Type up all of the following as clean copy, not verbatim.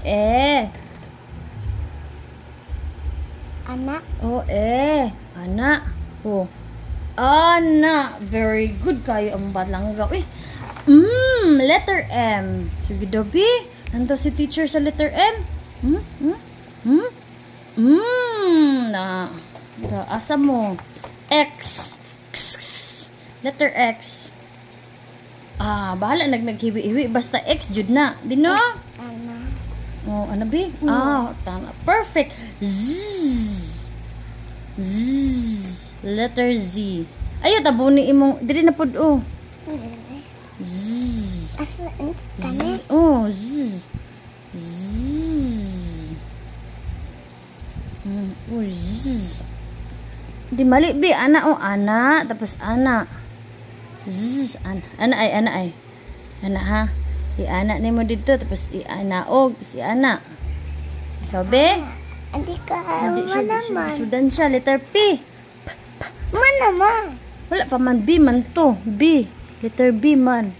E. Anak. Oh, E. Ana. Oh. Ana. Very good kayo ang balangga. Uy. Letter M. Sige, Dobby. Nandito si teacher sa letter M. Na. Asa mo? X. Letter X. Bahala naghiwi-hiwi. Basta X, jud na. Di no? Oh, ano bi? Tama. Perfect. Z. Letter Z. Ayo, tabuni imong. Dili na pod, oh. Z. Oh, Z. Oh, Z. Di mali, bi. Ana, oh. Ana. Tapos, ana. Z. Ana ay. Ana, ha? I-ana ni mo dito. Tapos, i-anaog. Si ana. Ikaw, be? Hindi ka. Sudan siya. Letter P. Naman. Wala pa man. B man to. B. Letter B man.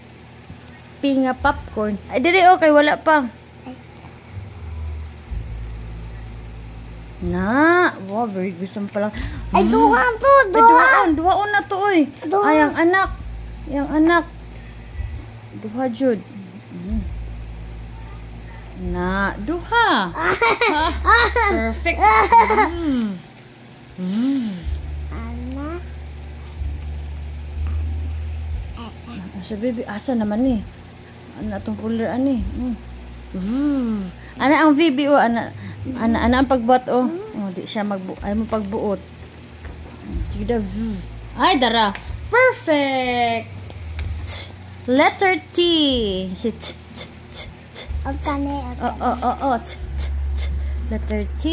P nga popcorn. Ay, dili, okay. Wala pa. Na. Wow, very good. Palang. Ay, duha to. Duha. Duhaon na to, oy. Ay, ang anak. Yang anak. Duha, jud. Na. Duha. Perfect. Anak. Sa baby, asa naman ni? Ana tong folder ani. Ana ang VB, oh. Ana ang pagbuot, oh. Oh, di siya ay mo pagbuot. Sige da. Ay, dara. Perfect. Letter T. Si T. Letter T.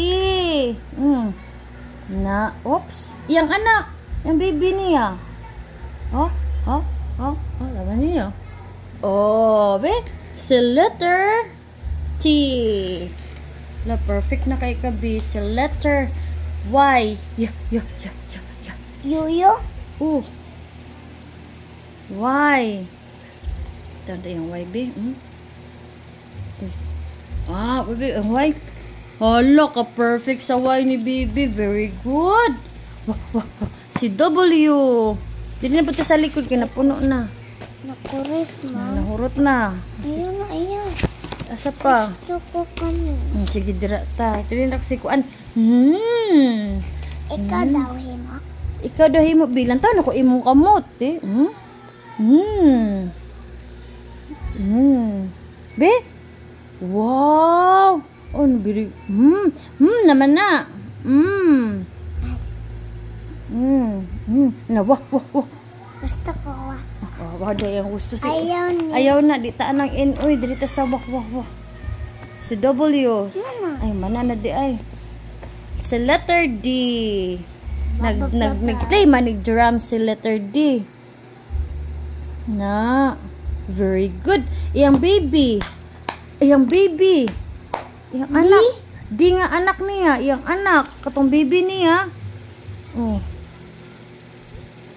Na, oops. Yang anak. Yang baby niya. Oh, laban niya. Oh, be. Si letter T. La, perfect na kay kabi. Si letter Y. Yuyo. Oh. Y. Tanda yung Y, be. Baby, ang Y. Hala, ka-perfect sa Y ni baby. Very good. Si W. Dili na punta sa likod, kinapuno na. Nakuris na. Nahurot na. Ayaw. Asa pa? Gusto kami. Sige, dira ta. Ito rin ako si Kuan. Ikaw daw, himo. Ikaw daw himo. Bilang taon ako imong kamot, eh. Be? Wow! Oh, nabiri. Naman na. Wah. Gusto ko, Wada yung gusto si. Ayaw niya. Ayaw na. Di taan ng N. Uy, dito sa wah. Si W. Ay, manana di ay. Sa letter D. Nag-play manig drum si letter D. Na. Very good. Iyang baby. Iyang anak. Di nga anak niya. Iyang anak. Katong baby niya. Oh.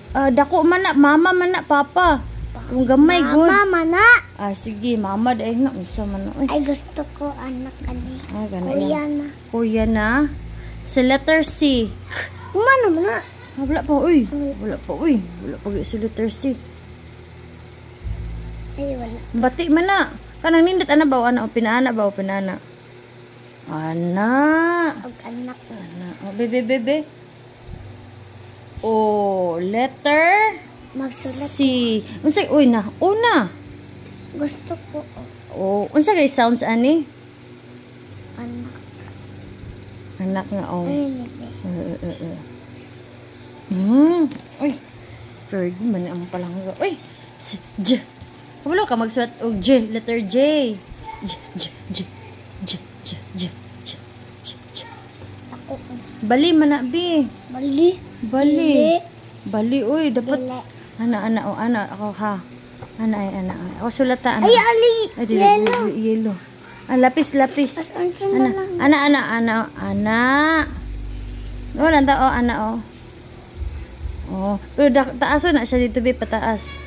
Dako man na. Mama man na. Papa. Kung gamay, good. Mama na. Sige. Mama dahil na. Usa man na. Ay, gusto ko anak kani. Kuya na. Kuya na. Sa letter C. Umano mo na. Wala pa. Uy. Wala pa sa letter C. Ay, wala. Bati man na. Kanang nindot ana ba? Ana. Pinana ba? Pinana. Ana. Og anak na. Oh, bebe. Oh, letter Magsulat. C. Unsay na. Una. Gusto ko. Oh, unsa kay sounds ani? Anak. Anak nga, oh. Ay, Uy. Very good man ang palangga. Uy. J. Kabalo ka magsulat og J. Letter J. J. Ako. Bali man na, bi. Bali, uy. Dapat. Ana. Ako, ha. Ana. Ako sulata, ana. Ay, ali. Yellow. Lapis. Ana. Oh, nanda, oh, ana, oh. Oh, pero taaso na siya dito, bi, pataas.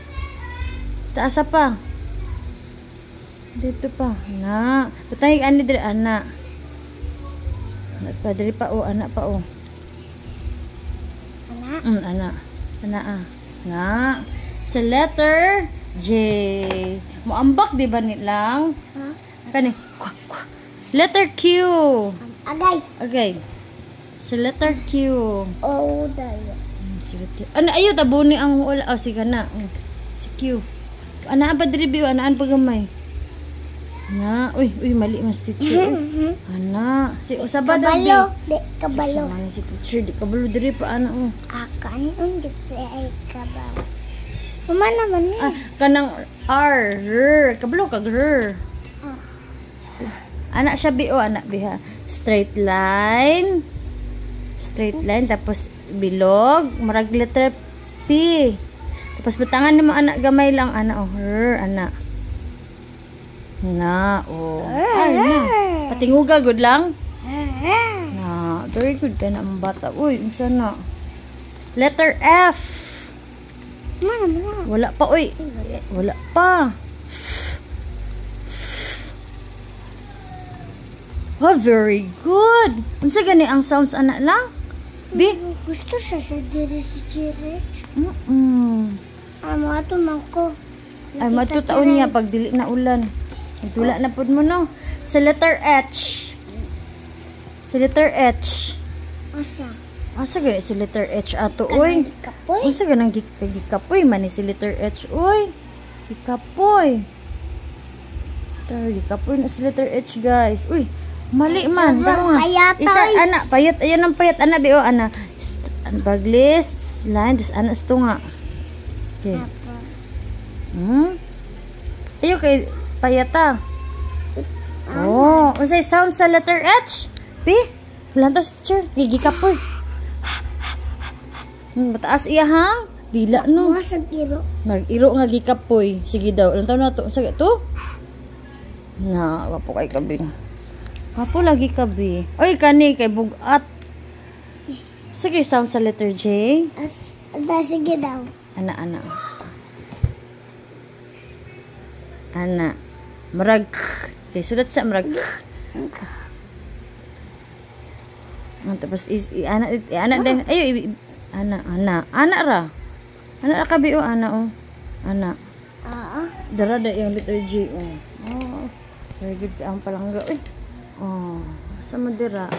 Taas pa. Dito pa. Na. Butay ani diri ana. Nagpa diri pa o ana pa o. Anak. Ana. Ana ah. Na. Sa letter J. Moambak di ba nilang? Ha? Kani. Letter Q. Agay. Okay. Sa letter Q. Oh, dayo. Sige. Ano ayo tabuni ang wala. Oh, sige na. Si Q. Ana pa diri biyo anaan pagamay. Na, uy, mali mas teacher. Ana, si usaba daw di. Kabalo. Di, kabalo. Sama si teacher, di kabalo diri pa ana oh. Akan yung display kabalo. Mama naman Ah, kanang R, kabalo kag R. Ana siya bi ana biha. Straight line. Tapos bilog, marag letter P. Tapos butangan mo anak gamay lang ana oh, R ana. Na, oh. Ay, na. Patinguga, good lang? Na, very good ka na ang bata. Uy, unsa na? Letter F. Mama. Wala pa, uy. Wala pa. Oh, very good. Unsa gani ang sounds anak lang? Bi? Gusto siya sa diri si Jirich. Amo ato man ko. Ay, matutaon niya pag dili na ulan. Nagtula na po mo, no? Sa letter H. Sa letter H. Asa? Asa gani sa letter H ato, uy? Kapoy? Asa ganang gikapoy man ni si letter H, uy? Gikapoy. Tara, gikapoy na si letter H, guys. Uy, mali man. Tara nga. Payat, Isa, ay. anak, payat. Ayan ang payat, anak, biyo, anak. Baglist, line, this, anak, ito nga. Okay. Ayo kay payata. Oh, unsay sound sa letter H? P? Wala to teacher, gigikapoy. Mataas iya ha? Dila no. Mga sa biro. Nag-iro nga gikapoy. Sige daw, ilang taon na to? Sige to? Na, wapo kay kabi. Wapo lagi kabi. Oy, kani kay bugat. Sige, sound sa letter J. Sige daw. Ana. Marag. Okay, sulat sa marag. Tapos ana din. Ayo ana ra. Ana ra kabi o ana o. Ana. Dara da yung letter J o. Oh. Very good ka ang palangga. Uy. Oh, sa madira.